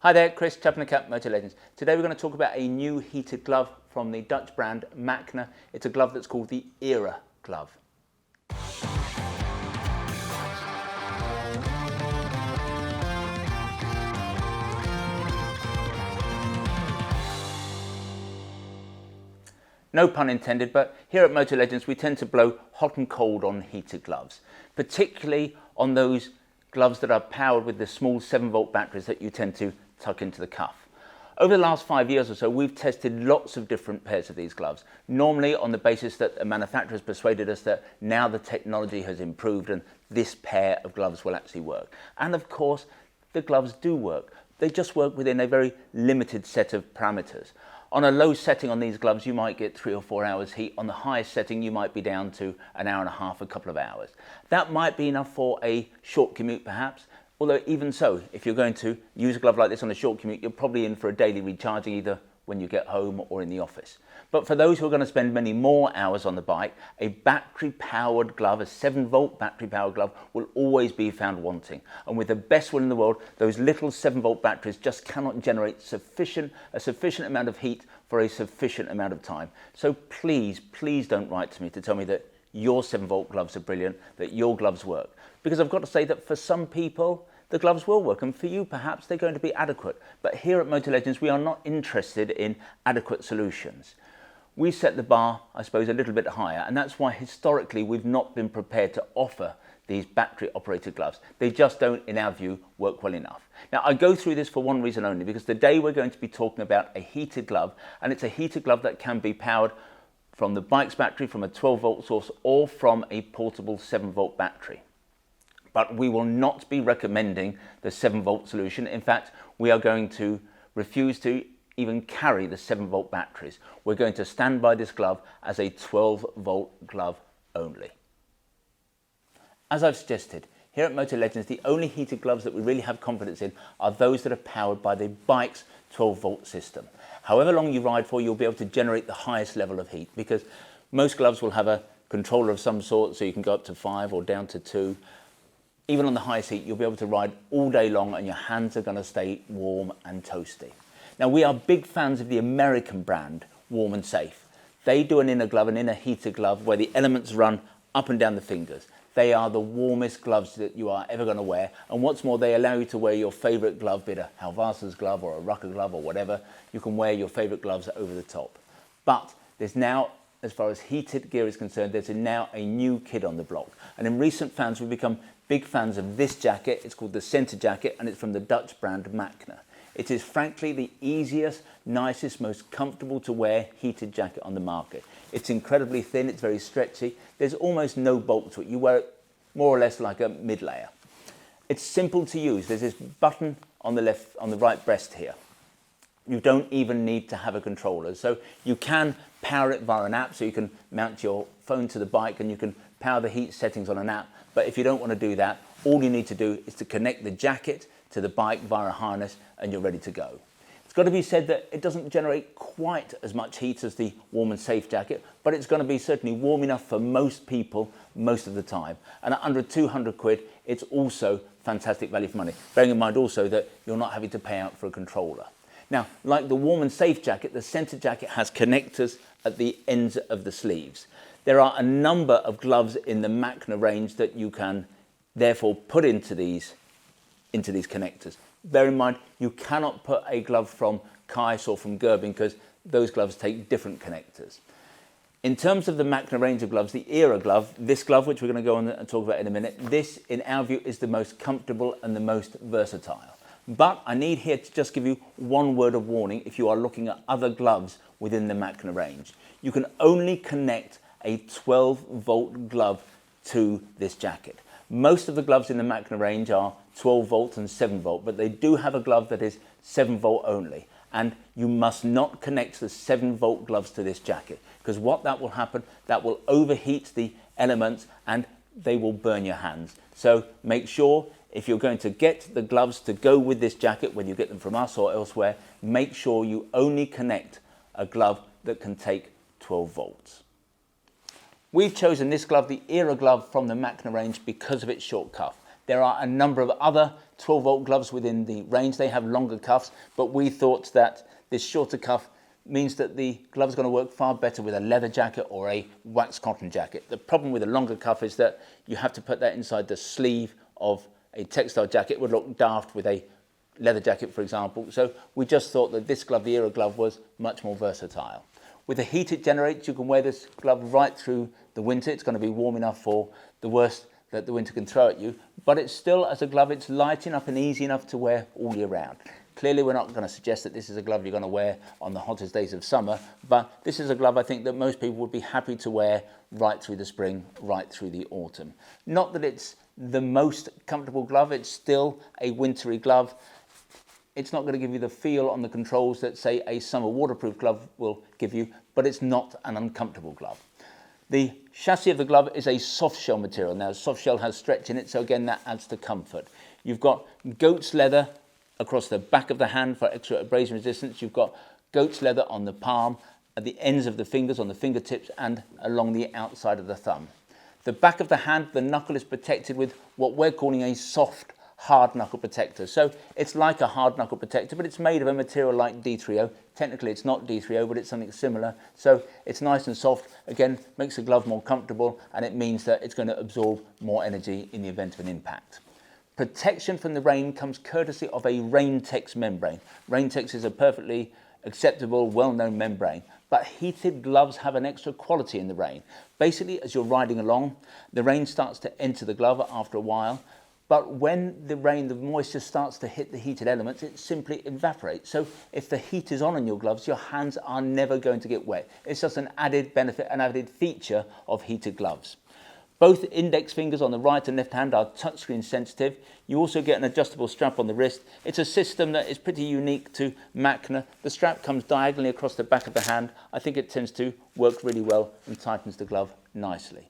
Hi there, Chris, Chaplain at Motolegends. Today we're going to talk about a new heated glove from the Dutch brand Macna. It's a glove that's called the ERA glove. No pun intended, but here at Motolegends we tend to blow hot and cold on heated gloves, particularly on those gloves that are powered with the small 7-volt batteries that you tend to tuck into the cuff. Over the last 5 years or so, we've tested lots of different pairs of these gloves, normally on the basis that a manufacturer has persuaded us that now the technology has improved and this pair of gloves will actually work. And of course, the gloves do work. They just work within a very limited set of parameters. On a low setting on these gloves, you might get 3 or 4 hours heat. On the highest setting, you might be down to an hour and a half, a couple of hours. That might be enough for a short commute perhaps. Although even so, if you're going to use a glove like this on a short commute, you're probably in for a daily recharging either when you get home or in the office. But for those who are going to spend many more hours on the bike, a battery-powered glove, a 7-volt battery-powered glove, will always be found wanting. And with the best will in the world, those little 7-volt batteries just cannot generate a sufficient amount of heat for a sufficient amount of time. So please, please don't write to me to tell me that your 7-volt gloves are brilliant, that your gloves work. Because I've got to say that for some people, the gloves will work, and for you perhaps they're going to be adequate. But here at Motolegends we are not interested in adequate solutions. We set the bar, I suppose, a little bit higher, and that's why historically we've not been prepared to offer these battery operated gloves. They just don't, in our view, work well enough. Now I go through this for one reason only, because today we're going to be talking about a heated glove, and it's a heated glove that can be powered from the bike's battery, from a 12-volt source, or from a portable 7-volt battery. But we will not be recommending the 7-volt solution. In fact, we are going to refuse to even carry the 7-volt batteries. We're going to stand by this glove as a 12-volt glove only. As I've suggested, here at Motolegends, the only heated gloves that we really have confidence in are those that are powered by the bike's 12-volt system. However long you ride for, you'll be able to generate the highest level of heat, because most gloves will have a controller of some sort, so you can go up to 5 or down to 2. Even on the highest heat, you'll be able to ride all day long and your hands are going to stay warm and toasty. Now, we are big fans of the American brand, Warm and Safe. They do an inner glove, an inner heated glove, where the elements run up and down the fingers. They are the warmest gloves that you are ever going to wear. And what's more, they allow you to wear your favourite glove, be it a Halvasa's glove or a Rucker glove or whatever. You can wear your favourite gloves over the top. But there's now, as far as heated gear is concerned, there's now a new kid on the block. And in recent fans, we've become big fans of this jacket. It's called the Centre jacket, and it's from the Dutch brand Macna. It is frankly the easiest, nicest, most comfortable to wear heated jacket on the market. It's incredibly thin, it's very stretchy. There's almost no bulk to it. You wear it more or less like a mid-layer. It's simple to use. There's this button on the right breast here. You don't even need to have a controller. So you can power it via an app, so you can mount your phone to the bike and you can power the heat settings on an app. But if you don't want to do that, all you need to do is to connect the jacket to the bike via a harness and you're ready to go. It's got to be said that it doesn't generate quite as much heat as the Warm and Safe jacket, but it's going to be certainly warm enough for most people most of the time. And at under 200 quid, it's also fantastic value for money. Bearing in mind also that you're not having to pay out for a controller. Now, like the Warm and Safe jacket, the Centre jacket has connectors at the ends of the sleeves. There are a number of gloves in the Macna range that you can therefore put into these connectors. Bear in mind, you cannot put a glove from Kais or from Gerbing because those gloves take different connectors. In terms of the Macna range of gloves, the ERA glove, this glove, which we're going to go on and talk about in a minute, this, in our view, is the most comfortable and the most versatile. But I need here to just give you one word of warning if you are looking at other gloves within the Macna range. You can only connect a 12-volt glove to this jacket. Most of the gloves in the Macna range are 12 volt and 7 volt, but they do have a glove that is 7 volt only. And you must not connect the 7 volt gloves to this jacket, because what that will happen, that will overheat the elements and they will burn your hands. So make sure, if you're going to get the gloves to go with this jacket, when you get them from us or elsewhere, make sure you only connect a glove that can take 12 volts. We've chosen this glove, the ERA glove from the Macna range, because of its short cuff. There are a number of other 12-volt gloves within the range. They have longer cuffs, but we thought that this shorter cuff means that the glove is going to work far better with a leather jacket or a wax cotton jacket. The problem with a longer cuff is that you have to put that inside the sleeve of a textile jacket. It would look daft with a leather jacket, for example. So we just thought that this glove, the ERA glove, was much more versatile. With the heat it generates, you can wear this glove right through the winter. It's going to be warm enough for the worst that the winter can throw at you, but it's still, as a glove, it's light enough and easy enough to wear all year round. Clearly, we're not going to suggest that this is a glove you're going to wear on the hottest days of summer, but this is a glove I think that most people would be happy to wear right through the spring, right through the autumn. Not that it's the most comfortable glove, it's still a wintry glove. It's not going to give you the feel on the controls that, say, a summer waterproof glove will give you, but it's not an uncomfortable glove. The chassis of the glove is a soft shell material. Now, soft shell has stretch in it, so again, that adds to comfort. You've got goat's leather across the back of the hand for extra abrasion resistance. You've got goat's leather on the palm, at the ends of the fingers, on the fingertips, and along the outside of the thumb. The back of the hand, the knuckle, is protected with what we're calling a soft hard knuckle protector. So it's like a hard knuckle protector, but it's made of a material like D3O. Technically it's not D3O, but it's something similar. So it's nice and soft, again, makes the glove more comfortable, and it means that it's going to absorb more energy in the event of an impact. Protection from the rain comes courtesy of a Rain-Tex membrane. Rain-Tex is a perfectly acceptable, well-known membrane, but heated gloves have an extra quality in the rain. Basically, as you're riding along, the rain starts to enter the glove after a while, but when the rain, the moisture starts to hit the heated elements, it simply evaporates. So if the heat is on your gloves, your hands are never going to get wet. It's just an added benefit, an added feature of heated gloves. Both index fingers on the right and left hand are touchscreen sensitive. You also get an adjustable strap on the wrist. It's a system that is pretty unique to Macna. The strap comes diagonally across the back of the hand. I think it tends to work really well and tightens the glove nicely.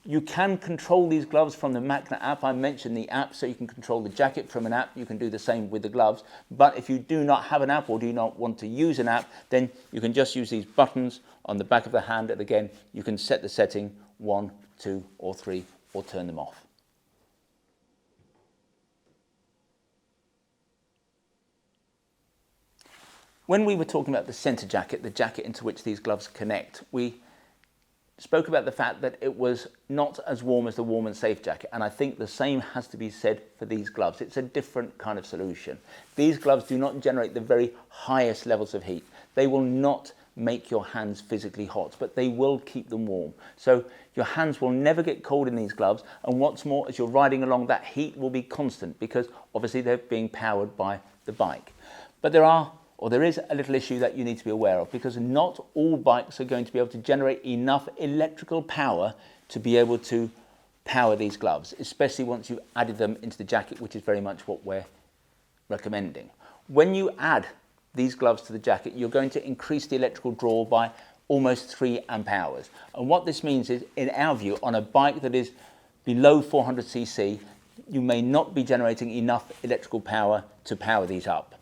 You can control these gloves from the Macna app. I mentioned the app, so you can control the jacket from an app. You can do the same with the gloves. But if you do not have an app or do not want to use an app, then you can just use these buttons on the back of the hand. And again, you can set the setting 1, 2 or 3, or turn them off. When we were talking about the centre jacket, the jacket into which these gloves connect, we spoke about the fact that it was not as warm as the warm and safe jacket, and I think the same has to be said for these gloves. It's a different kind of solution. These gloves do not generate the very highest levels of heat. They will not make your hands physically hot, but they will keep them warm. So your hands will never get cold in these gloves, and what's more, as you're riding along, that heat will be constant because obviously they're being powered by the bike. But there is a little issue that you need to be aware of, because not all bikes are going to be able to generate enough electrical power to be able to power these gloves, especially once you've added them into the jacket, which is very much what we're recommending. When you add these gloves to the jacket, you're going to increase the electrical draw by almost 3 amp hours. And what this means is, in our view, on a bike that is below 400cc, you may not be generating enough electrical power to power these up.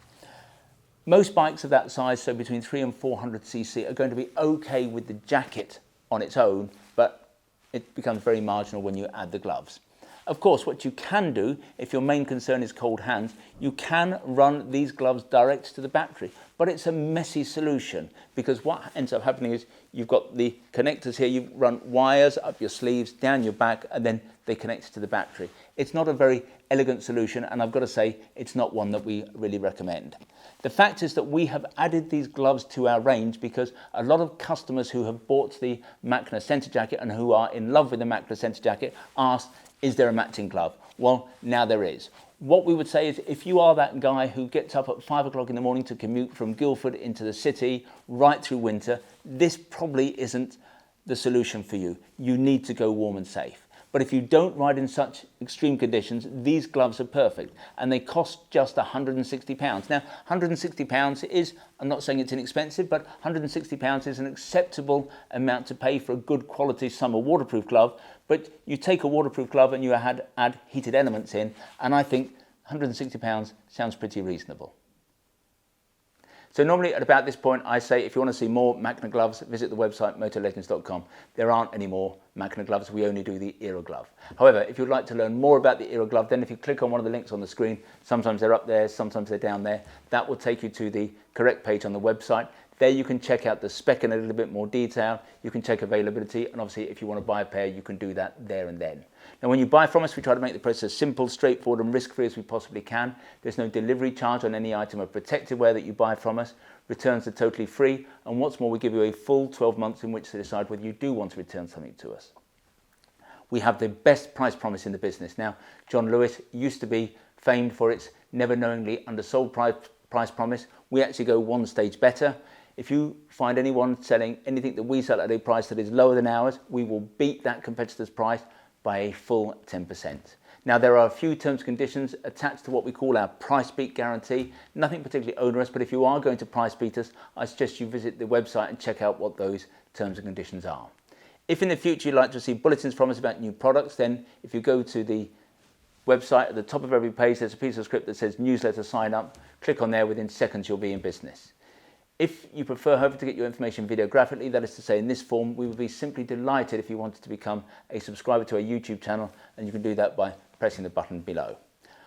Most bikes of that size, so between 300 and 400cc, are going to be okay with the jacket on its own, but it becomes very marginal when you add the gloves. Of course, what you can do, if your main concern is cold hands, you can run these gloves direct to the battery, but it's a messy solution, because what ends up happening is you've got the connectors here, you run wires up your sleeves, down your back, and then they connect to the battery. It's not a very elegant solution, and I've got to say, it's not one that we really recommend. The fact is that we have added these gloves to our range because a lot of customers who have bought the Macna Centre jacket and who are in love with the Macna Centre jacket asked, is there a matching glove? Well, now there is. What we would say is, if you are that guy who gets up at 5 o'clock in the morning to commute from Guildford into the city right through winter, this probably isn't the solution for you. You need to go warm and safe. But if you don't ride in such extreme conditions, these gloves are perfect, and they cost just £160. Now, £160 is, I'm not saying it's inexpensive, but £160 is an acceptable amount to pay for a good quality summer waterproof glove. But you take a waterproof glove and you add heated elements in, and I think £160 sounds pretty reasonable. So normally at about this point, I say if you want to see more Macna gloves, visit the website motolegends.com. There aren't any more Macna gloves, we only do the ERA glove. However, if you'd like to learn more about the ERA glove, then if you click on one of the links on the screen, sometimes they're up there, sometimes they're down there, that will take you to the correct page on the website. There you can check out the spec in a little bit more detail, you can check availability, and obviously if you want to buy a pair, you can do that there and then. Now when you buy from us, we try to make the process as simple, straightforward and risk-free as we possibly can. There's no delivery charge on any item of protected wear that you buy from us. Returns are totally free, and what's more, we give you a full 12 months in which to decide whether you do want to return something to us. We have the best price promise in the business. Now, John Lewis used to be famed for its never knowingly undersold price promise. We actually go one stage better. If you find anyone selling anything that we sell at a price that is lower than ours, we will beat that competitor's price by a full 10%. Now there are a few terms and conditions attached to what we call our price beat guarantee. Nothing particularly onerous, but if you are going to price beat us, I suggest you visit the website and check out what those terms and conditions are. If in the future you'd like to receive bulletins from us about new products, then if you go to the website, at the top of every page there's a piece of script that says newsletter sign up. Click on there, within seconds you'll be in business. If you prefer, however, to get your information videographically, that is to say in this form, we would be simply delighted if you wanted to become a subscriber to our YouTube channel, and you can do that by pressing the button below.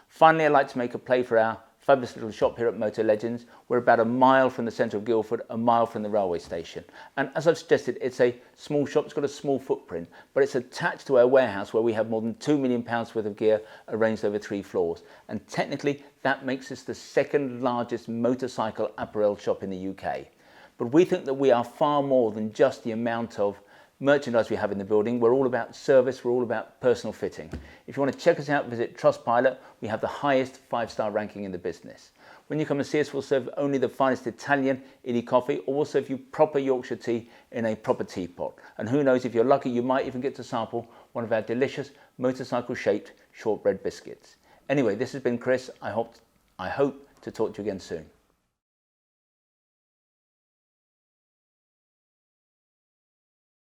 Finally, I'd like to make a play for our fabulous little shop here at Motolegends. We're about a mile from the centre of Guildford, a mile from the railway station. And as I've suggested, it's a small shop, it's got a small footprint, but it's attached to our warehouse where we have more than £2 million worth of gear arranged over 3 floors. And technically, that makes us the second largest motorcycle apparel shop in the UK. But we think that we are far more than just the amount of merchandise we have in the building. We're all about service, we're all about personal fitting. If you want to check us out, visit Trustpilot. We have the highest 5-star ranking in the business. When you come and see us, we'll serve only the finest Italian illy coffee, or we'll serve you proper Yorkshire tea in a proper teapot. And who knows, if you're lucky, you might even get to sample one of our delicious motorcycle-shaped shortbread biscuits. Anyway, this has been Chris. I hope to talk to you again soon.